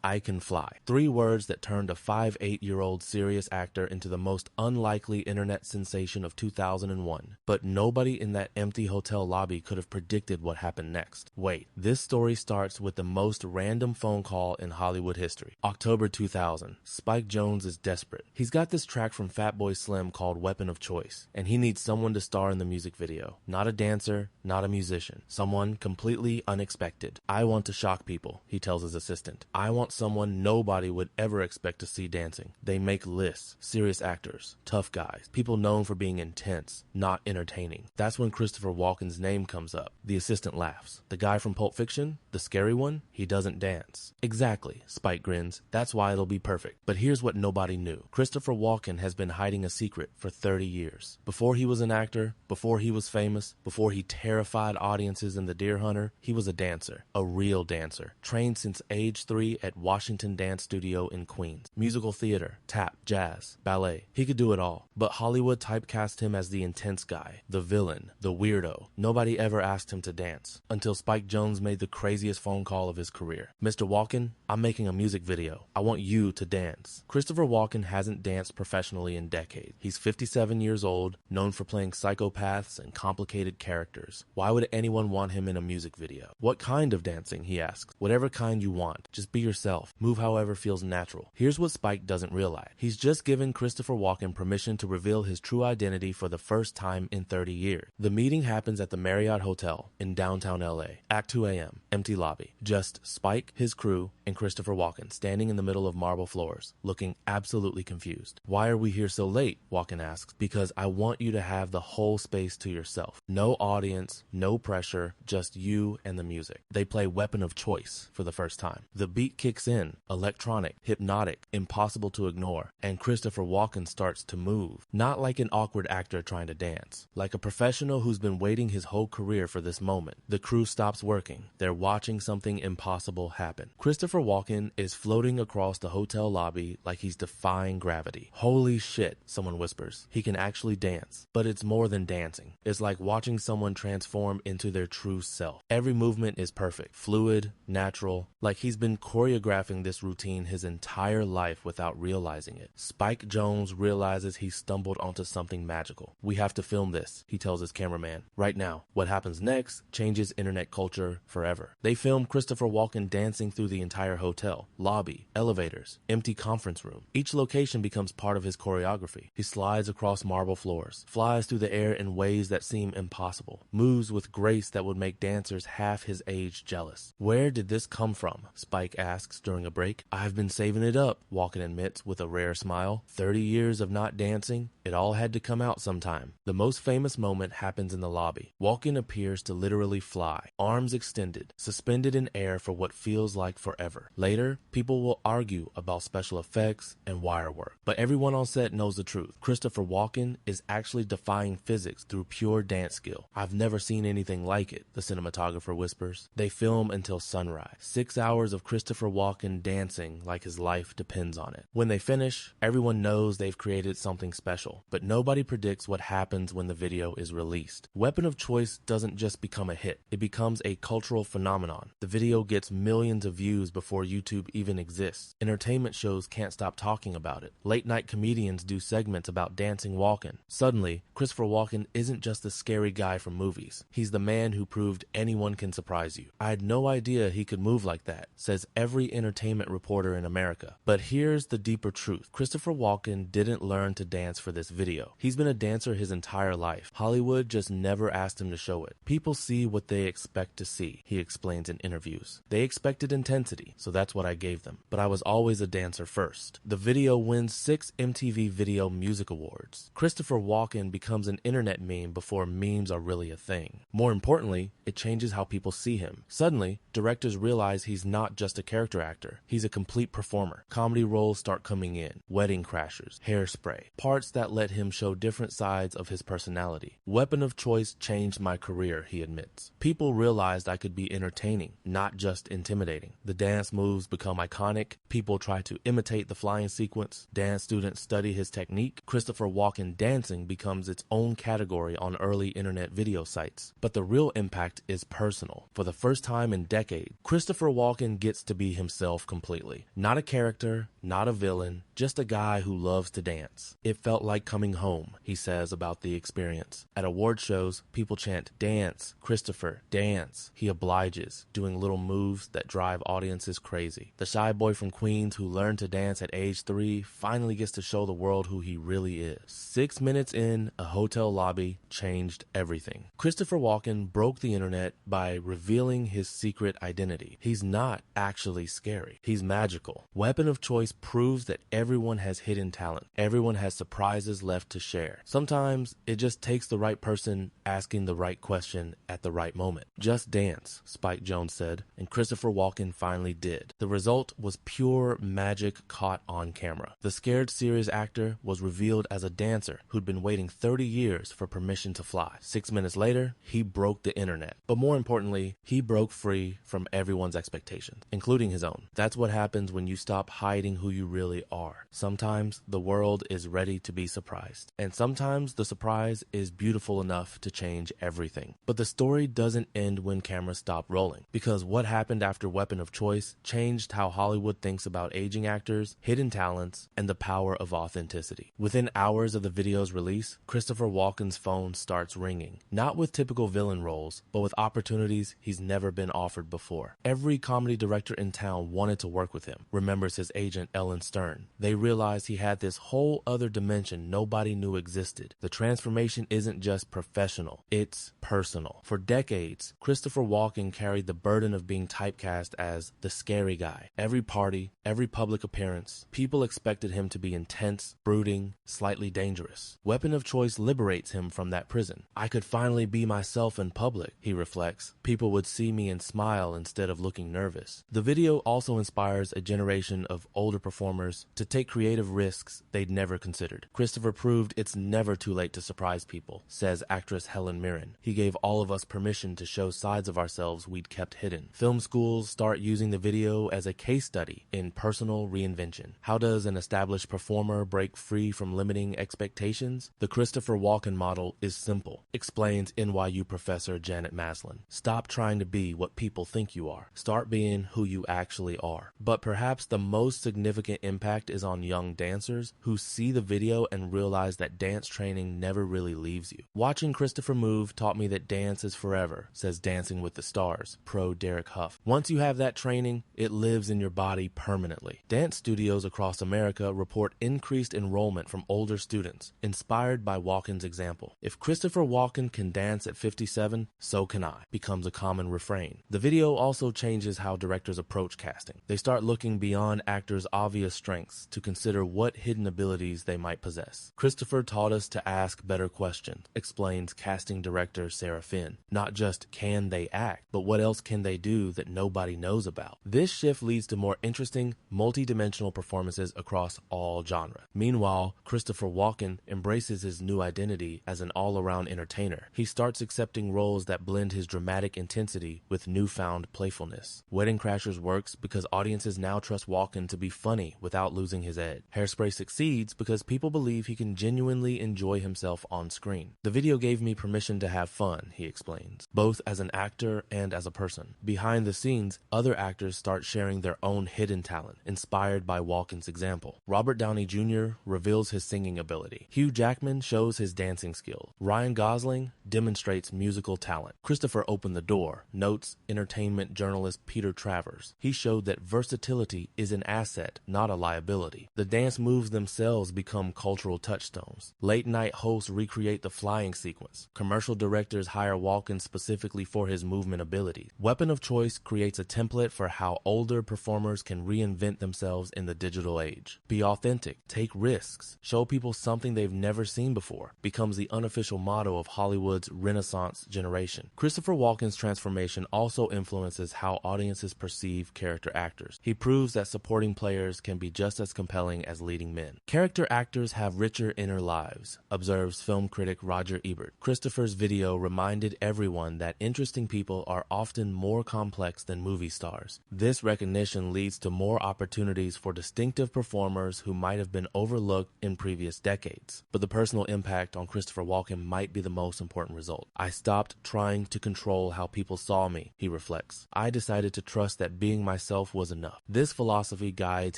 I can fly. 3 words that turned a 5'8" serious actor into the most unlikely internet sensation of 2001. But nobody in that empty hotel lobby could have predicted what happened next. Wait, this story starts with the most random phone call in Hollywood history. October 2000. Spike Jonze is desperate. He's got this track from Fatboy Slim called Weapon of Choice, and he needs someone to star in the music video. Not a dancer, not a musician. Someone completely unexpected. I want to shock people, he tells his assistant. I want someone nobody would ever expect to see dancing. They make lists. Serious actors, tough guys, people known for being intense, not entertaining. That's when Christopher Walken's name comes up. The assistant laughs. The guy from Pulp Fiction? The scary one? He doesn't dance. Exactly, Spike grins. That's why it'll be perfect. But here's what nobody knew. Christopher Walken has been hiding a secret for 30 years. Before he was an actor, before he was famous, before he terrified audiences in The Deer Hunter, he was a dancer. A real dancer. Trained since age 3 at Washington Dance Studio in Queens. Musical theater, tap, jazz, ballet. He could do it all. But Hollywood typecast him as the intense guy, the villain, the weirdo. Nobody ever asked him to dance. Until Spike Jonze made the craziest phone call of his career. Mr. Walken, I'm making a music video. I want you to dance. Christopher Walken hasn't danced professionally in decades. He's 57 years old, known for playing psychopaths and complicated characters. Why would anyone want him in a music video? What kind of dancing, he asks. Whatever kind you want. Just be yourself. Move however feels natural. Here's what Spike doesn't realize. He's just given Christopher Walken permission to reveal his true identity for the first time in 30 years. The meeting happens at the Marriott Hotel in downtown LA. At 2 a.m. Empty lobby. Just Spike, his crew, and Christopher Walken standing in the middle of marble floors, looking absolutely confused. Why are we here so late? Walken asks. Because I want you to have the whole space to yourself. No audience, no pressure, just you and the music. They play Weapon of Choice for the first time. The beat kicks in, electronic, hypnotic, impossible to ignore, and Christopher Walken starts to move. Not like an awkward actor trying to dance. Like a professional who's been waiting his whole career for this moment. The crew stops working. They're watching something impossible happen. Christopher Walken is floating across the hotel lobby like he's defying gravity. Holy shit, someone whispers. He can actually dance. But it's more than dancing. It's like watching someone transform into their true self. Every movement is perfect, fluid, natural, like he's been choreographing this routine his entire life without realizing it. Spike Jonze realizes he stumbled onto something magical. We have to film this, he tells his cameraman. Right now. What happens next changes internet culture forever. They film Christopher Walken dancing through the entire hotel, lobby, elevators, empty conference room. Each location becomes part of his choreography. He slides across marble floors, flies through the air in ways that seem impossible, moves with grace that would make dancers half his age jealous. Where did this come from? Spike asks during a break. I've been saving it up, Walken admits with a rare smile. 30 years of not dancing, it all had to come out sometime. The most famous moment happens in the lobby. Walken appears to literally fly, arms extended, suspended in air for what feels like forever. Later, people will argue about special effects and wire work, but everyone on set knows the truth. Christopher Walken is actually defying physics through pure dance skill. I've never seen anything like it, the cinematographer whispers. They film until sunrise. 6 hours of Christopher Walken dancing like his life depends on it. When they finish, everyone knows they've created something special, but nobody predicts what happens when the video is released. Weapon of Choice doesn't just become a hit. It becomes a cultural phenomenon. The video gets millions of views before YouTube even exists. Entertainment shows can't stop talking about it. Late night comedians do segments about dancing Walken. Suddenly, Christopher Walken isn't just the scary guy from movies. He's the man who proved anyone can surprise you. I had no idea he could move like that, says every entertainment reporter in America. But here's the deeper truth. Christopher Walken didn't learn to dance for this video. He's been a dancer his entire life. Hollywood just never asked him to show it. People see what they expect to see, he explains in interviews. They expected intensity, so that's what I gave them. But I was always a dancer first. The video wins 6 MTV Video Music Awards. Christopher Walken becomes an internet meme before memes are really a thing. More importantly, it changes how people see him. Suddenly, directors realize he's not just a character actor. He's a complete performer. Comedy roles start coming in. Wedding Crashers, Hairspray, parts that let him show different sides of his personality. Weapon of Choice changed my career, he admits. People realized I could be entertaining, not just intimidating. The dance moves become iconic. People try to imitate the flying sequence. Dance students study his technique. Christopher Walken dancing becomes its own category on early internet video sites. But the real impact is personal. For the first time in decades, Christopher Walken gets to be himself completely. Not a character, not a villain, just a guy who loves to dance. It felt like coming home, he says about the experience. At award shows, people chant, "Dance, Christopher, dance." He obliges, doing little moves that drive audiences crazy. The shy boy from Queens who learned to dance at age 3 finally gets to show the world who he really is. 6 minutes in, a hotel lobby changed everything. Christopher Walken broke the internet by revealing his secret identity. He's not actually scary. He's magical. Weapon of Choice proves that everyone has hidden talent. Everyone has surprises left to share. Sometimes it just takes the right person asking the right question at the right moment. Just dance, Spike Jonze said, and Christopher Walken finally did. The result was pure magic caught on camera. The scared serious actor was revealed as a dancer who'd been waiting 30 years for permission to fly. 6 minutes later, he broke the internet. But more importantly, he broke free from everyone's expectations, including his own. That's what happens when you stop hiding who you really are. Sometimes the world is ready to be surprised, and sometimes the surprise is beautiful enough to change everything. But the story doesn't end when cameras stop rolling, because what happened after Weapon of Choice changed how Hollywood thinks about aging actors, hidden talents, and the power of authenticity. Within hours of the video's release, Christopher Walken's phone starts ringing, not with typical villain roles, but with opportunities he's never been offered before. Every comedy director in town wanted to work with him, remembers his agent Ellen Stern. They realized he had this whole other dimension nobody knew existed. The transformation isn't just professional, it's personal. For decades, Christopher Walken carried the burden of being typecast as the scary guy. Every party, every public appearance, people expected him to be intense, brooding, slightly dangerous. Weapon of Choice liberates him from that prison. I could finally be myself in public, he reflects. People would see me and smile instead of looking nervous. The video also inspires a generation of older performers to take creative risks they'd never considered. Christopher proved it's never too late to surprise people, says actress Helen Mirren. He gave all of us permission to show sides of ourselves we'd kept hidden. Film schools start using the video as a case study in personal reinvention. How does an established performer break free from limiting expectations? The Christopher Walken model is simple, explains NYU professor Janet Maslin. Stop trying to be what people think you are. Start being who you actually are. But perhaps the most significant impact is on young dancers who see the video and realize that dance training never really leaves you. Watching Christopher move taught me that dance is forever, says Dancing with the Stars pro Derek Huff. Once you have that training, it lives in your body permanently. Dance studios across America report increased enrollment from older students, inspired by Walken's example. If Christopher Walken can dance at 57, so can I, becomes a common refrain. The video also changes how directors approach casting. They start looking beyond actors' obvious strengths to consider what hidden abilities they might possess. Christopher taught us to ask better questions, explains casting director Sarah Finn. Not just can they act, but what else can they do that nobody knows about? This shift leads to more interesting, multi-dimensional performances across all genres. Meanwhile, Christopher Walken embraces his new identity as an all-around entertainer. He starts accepting roles that blend his dramatic intensity with newfound playfulness. Wedding Crashers works because audiences now trust Walken to be funny without losing his edge. Hairspray succeeds because people believe he can genuinely enjoy himself on screen. The video gave me permission to have fun, he explains, both as an actor and as a person. Behind the scenes, other actors start sharing their own hidden talent, inspired by Walken's example. Robert Downey Jr. reveals his singing ability. Hugh Jackman shows his dancing skills. Ryan Gosling demonstrates musical talent. Christopher opened the door, notes entertainment journalist Peter Travers. He showed that versatility is an asset, not a liability. The dance moves themselves become cultural touchstones. Late-night hosts recreate the flying sequence. Commercial directors hire Walken specifically for his movement abilities. Weapon of Choice creates a template for how older performers can reinvent themselves in the digital age. Be authentic, take risks, show people something they've never seen before, becomes the unofficial motto of Hollywood's Renaissance generation. Christopher Walken's transformation also influences how audiences perceive character actors. He proves that supporting players can be just as compelling as leading men. Character actors have richer inner lives, observes film critic Roger Ebert. Christopher's video reminded everyone that interesting people are often more complex than movie stars. This recognition leads to more opportunities for distinctive performers who might have been overlooked in previous decades. But the personal impact on Christopher Walken might be the most important result. I stopped trying to control how people saw me, he reflects. I decided to trust that being myself was enough. This philosophy guides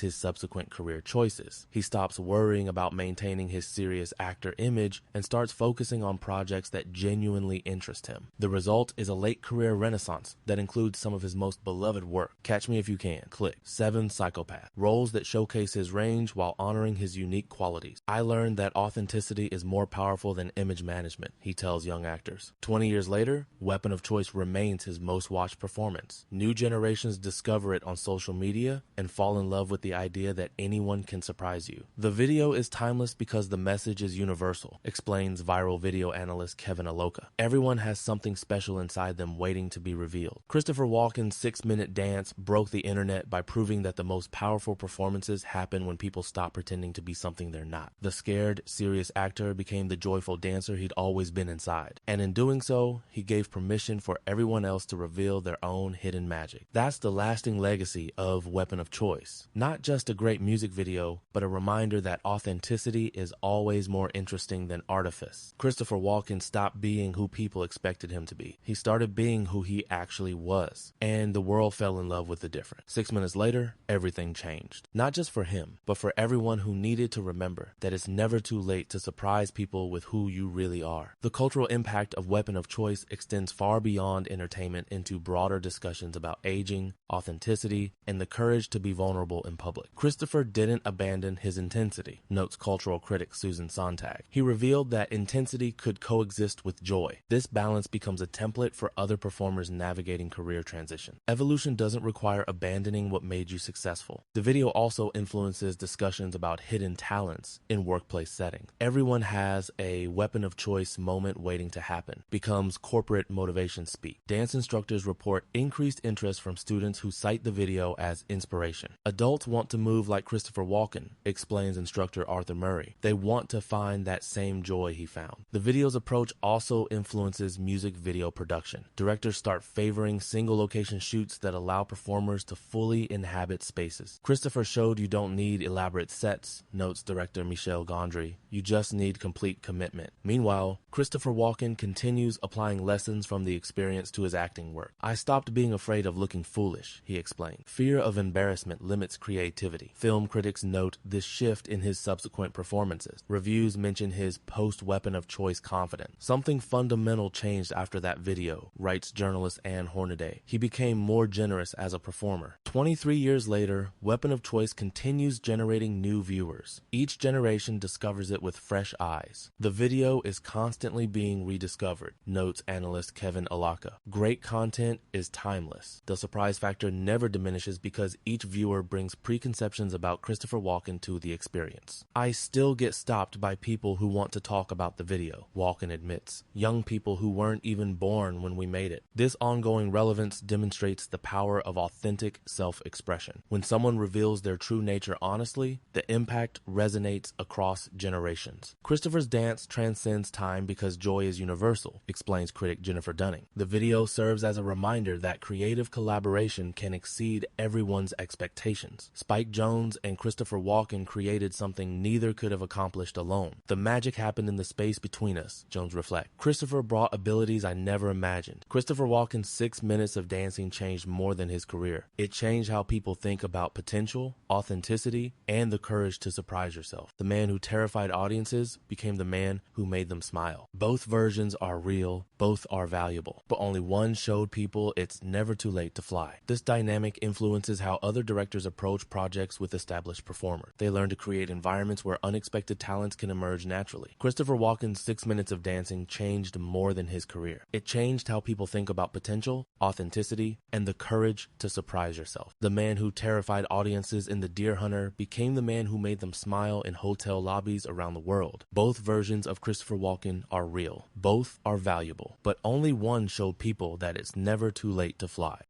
his subsequent career choices. He stops worrying about maintaining his serious actor image and starts focusing on projects that genuinely interest him. The result is a late career renaissance that includes some of his most beloved work. Catch Me If You Can, Click, Seven, Psychopath. Roles that showcase his range while honoring his unique qualities. I learned that authenticity is more powerful than image management, he tells young actors. 20 years later, Weapon of Choice remains his most watched performance. New generations discover it on social media and fall in love with the idea that anyone can surprise you. The video is timeless because the message is universal, explains viral video analyst Kevin Aloka. Everyone has something special inside them waiting to be revealed. Christopher Walken's 6-minute dance broke the internet by proving that the most powerful performances happen when people stop pretending to be something they're not. The scared, serious actor became the joyful dancer he'd always been inside. And in doing so, he gave permission for everyone else to reveal their own hidden magic. That's the lasting legacy of Weapon of Choice. Not just a great music video, but a reminder that authenticity is always more interesting than artifice. Christopher Walken stopped being who people expected him to be. He started being who he actually was. And the world fell in love with the difference. 6 minutes later, everything changed. Not just for him, but for everyone who needed to remember that it's never too late to surprise people with who you really are. The cultural impact of Weapon of Choice extends far beyond entertainment into broader discussions about aging, authenticity, and the courage to be vulnerable in public. Christopher didn't abandon his intensity, notes cultural critic Susan Sontag. He revealed that intensity could coexist with joy. This balance becomes a template for other performers navigating career transition. Evolution doesn't require abandoning what made you successful. The video also influences discussions about hidden talents in workplace settings. Everyone has a weapon of choice moment waiting to happen, becomes corporate motivation speak. Dance instructors report increased interest from students who cite the video as inspiration. Adults want to move like Christopher Walken, explains instructor Arthur Murray. They want to find that same joy he found. The video's approach also influences music video production. Directors start favoring single location shoots that allow performers to fully inhabit spaces. Christopher showed you don't need elaborate sets, notes director Michel Gondry. You just need complete commitment. Meanwhile, Christopher Walken continues applying lessons from the experience to his acting work. I stopped being afraid of looking foolish, he explained. Fear of embarrassment limits creativity. Film critics note this shift in his subsequent performances. Reviews mention his post-Weapon of Choice confidence. Something fundamental changed after that video, writes journalist Ann Hornaday. He became more generous as a performer. 23 years later, Weapon of Choice continues generating new viewers. Each generation discovers it with fresh eyes. The video is constantly being rediscovered, notes analyst Kevin Alaka. Great content is timeless. The surprise factor never diminishes because each viewer brings preconceptions about Christopher Walken to the experience. I still get stopped by people who want to talk about the video, Walken admits. Young people who weren't even born when we made it. This ongoing relevance demonstrates the power of authentic self-expression. When someone reveals their true nature honestly, the impact resonates across generations. Christopher's dance transcends time because joy is universal, explains critic Jennifer Dunning. The video serves as a reminder that creative collaboration can exceed everyone's expectations. Spike Jonze and Christopher Walken created something neither could have accomplished alone. The magic happened in the space between us, Jonze reflects. Christopher brought abilities I never imagined. Christopher Walken's 6 minutes of dancing changed more than his career. It changed how people think about potential, authenticity, and the courage to surprise yourself. The man who terrified audiences became the man who made them smile. Both versions are real, both are valuable, but only one showed people it's never too late to fly. This dynamic influences how other directors approach projects with established performers. They learn to create environments where unexpected talents can emerge naturally. Christopher Walken's 6 minutes of dancing changed more than his career. It changed how people think about potential, authenticity, and the courage to surprise yourself. The man who terrified audiences in The Deer Hunter became the man who made them smile in hotel lobbies around the world. Both versions of Christopher Walken are real. Both are valuable, but only one showed people that it's never too late to fly.